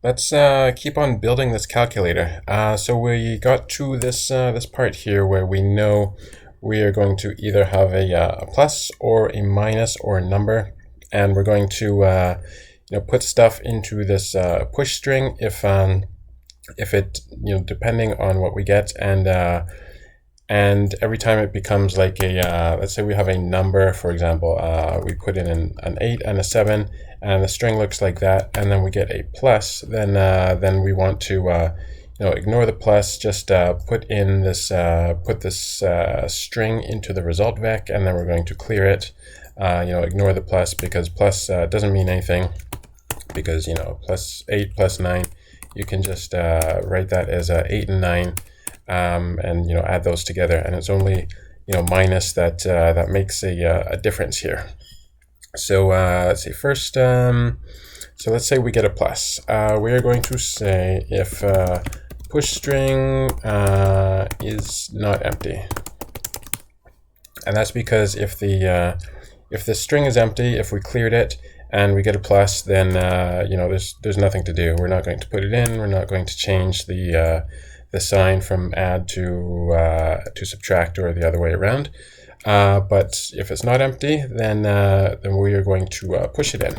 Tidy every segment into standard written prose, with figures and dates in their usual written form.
Let's keep on building this calculator. So we got to this part here where we know we are going to either have a plus or a minus or a number, and we're going to put stuff into this push string if it depending on what we get, and every time it becomes like a let's say we have a number, for example, we put in an 8 and a 7, and the string looks like that, and then we get a plus, then we want to ignore the plus, just put this string into the result vec, and then we're going to clear it. Ignore the plus, because plus doesn't mean anything, because plus 8 plus 9, you can just write that as 8 and 9, and add those together, and it's only minus that makes a difference here. So let's see first. So let's say we get a plus. We are going to say if push string is not empty, and that's because if the string is empty, if we cleared it and we get a plus, then there's nothing to do. We're not going to put it in. We're not going to change the sign from add to subtract, or the other way around. But if it's not empty, then we are going to push it in.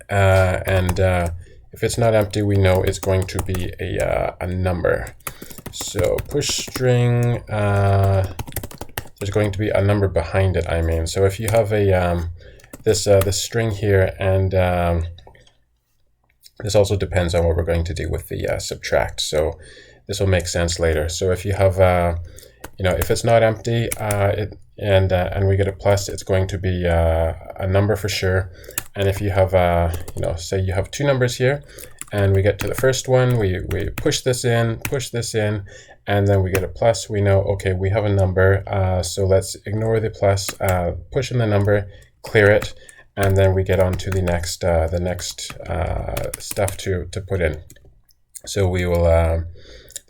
And if it's not empty, we know it's going to be a number. So push string, there's going to be a number behind it, I mean. So if you have this string here, and this also depends on what we're going to do with the subtract. So this will make sense later. So if you have, if it's not empty, and we get a plus, it's going to be a number for sure. And if you have, say you have two numbers here, and we get to the first one, we push this in, and then we get a plus, we know, okay, we have a number. So let's ignore the plus, push in the number, clear it, and then we get on to the next stuff to put in. So we will.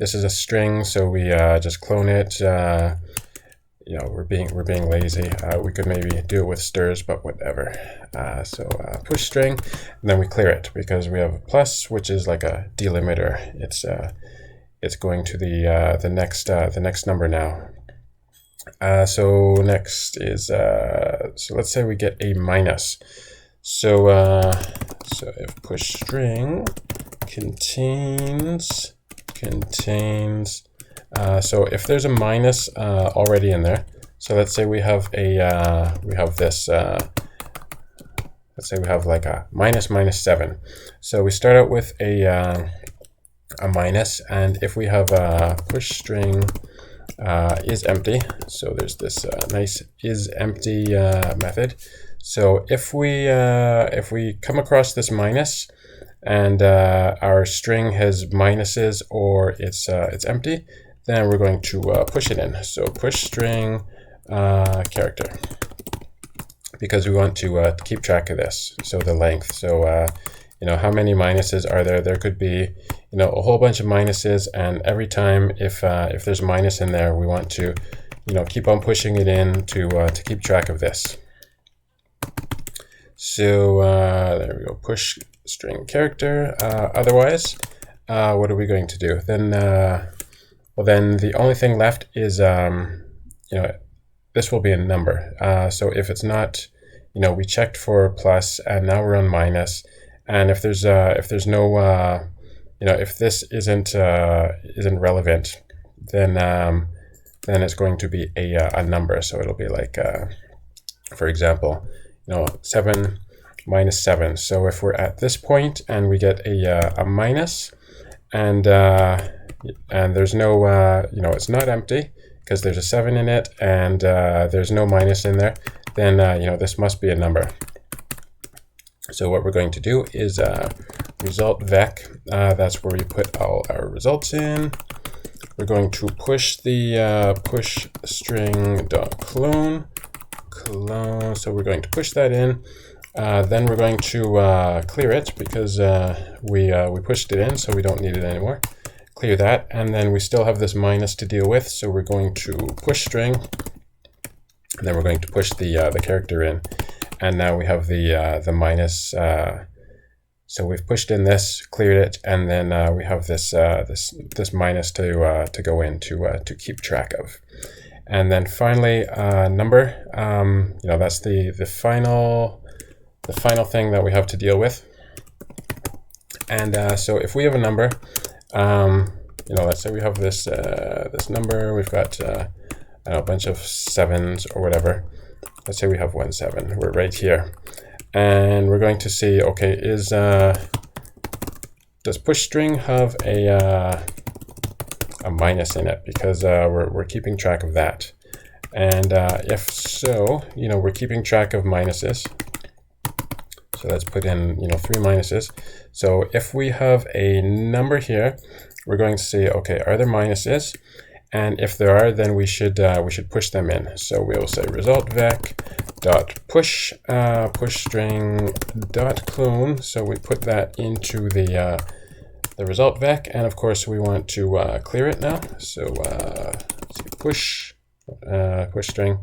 This is a string, so we just clone it. We're being lazy. We could maybe do it with strs, but whatever. So push string, and then we clear it because we have a plus, which is like a delimiter. It's going to the next number now. So next is so let's say we get a minus. So if push string contains, so if there's a minus already in there, so let's say we have this, let's say we have like a minus 7. So we start out with a minus, and if we have a push string is empty, so there's this nice is empty method. So if we come across this minus, and our string has minuses, or it's empty, then we're going to push it in. So push string character, because we want to keep track of this. So the length. So how many minuses are there? There could be a whole bunch of minuses, and every time if there's a minus in there, we want to keep on pushing it in to keep track of this. So there we go. Push string character. Otherwise, what are we going to do? Then, well, then the only thing left is, this will be a number. So if it's not, we checked for plus, and now we're on minus. And if there's no, if this isn't relevant, then it's going to be a number. So it'll be like, for example, 7 minus 7. So if we're at this point and we get a minus, and there's no, it's not empty because there's a 7 in it, and there's no minus in there, then this must be a number. So what we're going to do is result vec. That's where we put all our results in. We're going to push the push string dot clone. So we're going to push that in. Then we're going to clear it because we pushed it in, so we don't need it anymore. Clear that, and then we still have this minus to deal with, so we're going to push string, and then we're going to push the character in, and now we have the minus So we've pushed in this, cleared it, and then we have this this minus to go in to keep track of. And then finally, number. You know, that's the final thing that we have to deal with. And so if we have a number, you know, let's say we have this this number. We've got I don't know, a bunch of 7s or whatever. Let's say we have 1 7. We're right here. And we're going to see, okay, does push string have a minus in it? Because we're keeping track of that. And if so, you know, we're keeping track of minuses. So let's put in, you know, 3 minuses. So if we have a number here, we're going to see, okay, are there minuses? And if there are, then we should push them in. So we'll say result vec dot push string dot clone. So we put that into the result vec, and of course we want to clear it now. So let's see, push string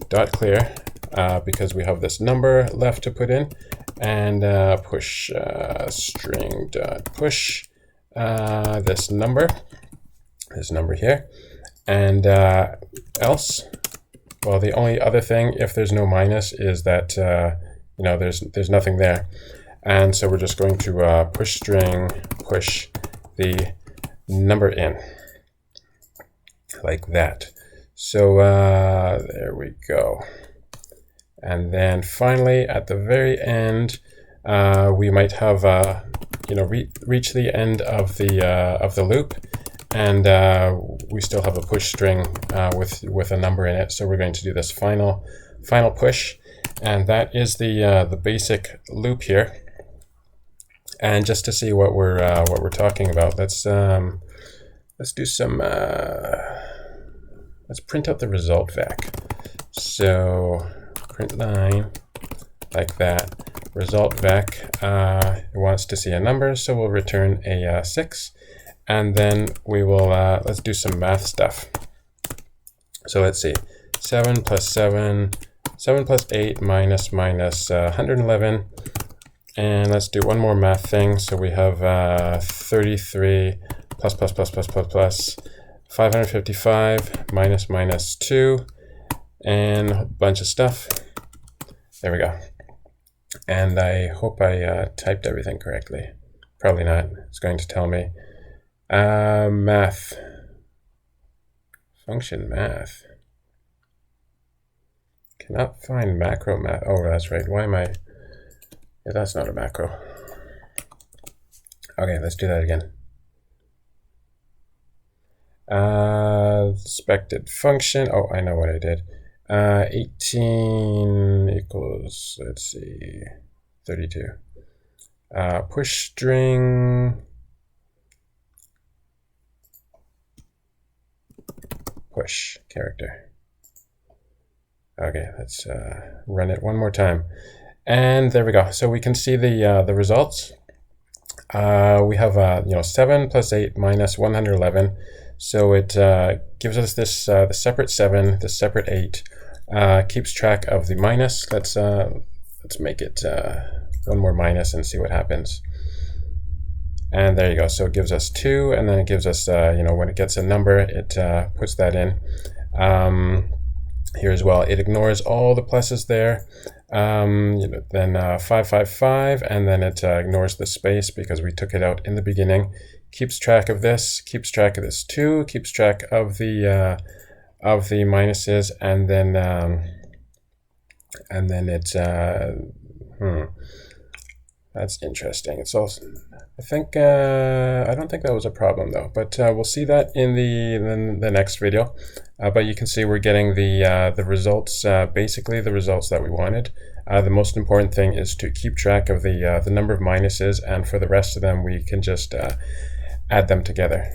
dot clear because we have this number left to put in, and push string dot push this number here, and else. Well, the only other thing, if there's no minus, is that you know, there's nothing there, and so we're just going to push string push the number in like that. So there we go. And then finally, at the very end, we might have you know, reach the end of the loop, and we still have a push string with a number in it. So we're going to do this final push, and that is the basic loop here. And just to see what we're talking about, let's do some let's print out the result vec. So print line like that. Result vec, it wants to see a number, so we'll return a 6, and then we will let's do some math stuff. So let's see, 7 plus 7 plus 8 minus 111, and let's do one more math thing. So we have 33 plus 555 minus 2, and a bunch of stuff. There we go. And I hope I typed everything correctly. Probably not. It's going to tell me. Math. Function math. Cannot find macro math. Oh, that's right. Why am I? Yeah, that's not a macro. Okay, let's do that again. Expected function. Oh, I know what I did. 18 equals, let's see, 32. Push string push character. Okay, let's run it one more time, and there we go. So we can see the results. We have you know, 7 plus 8 minus 111. So it gives us this the separate 7, the separate 8, keeps track of the minus. Let's make it one more minus and see what happens. And there you go. So it gives us 2, and then it gives us you know, when it gets a number, it puts that in here as well. It ignores all the pluses there. You know, then 555, and then it ignores the space because we took it out in the beginning. Keeps track of this, keeps track of this too, keeps track of the minuses, and then it's that's interesting. It's also, I think I don't think that was a problem though, but we'll see that in the next video. But you can see we're getting the results, basically the results that we wanted. The most important thing is to keep track of the number of minuses, and for the rest of them we can just add them together.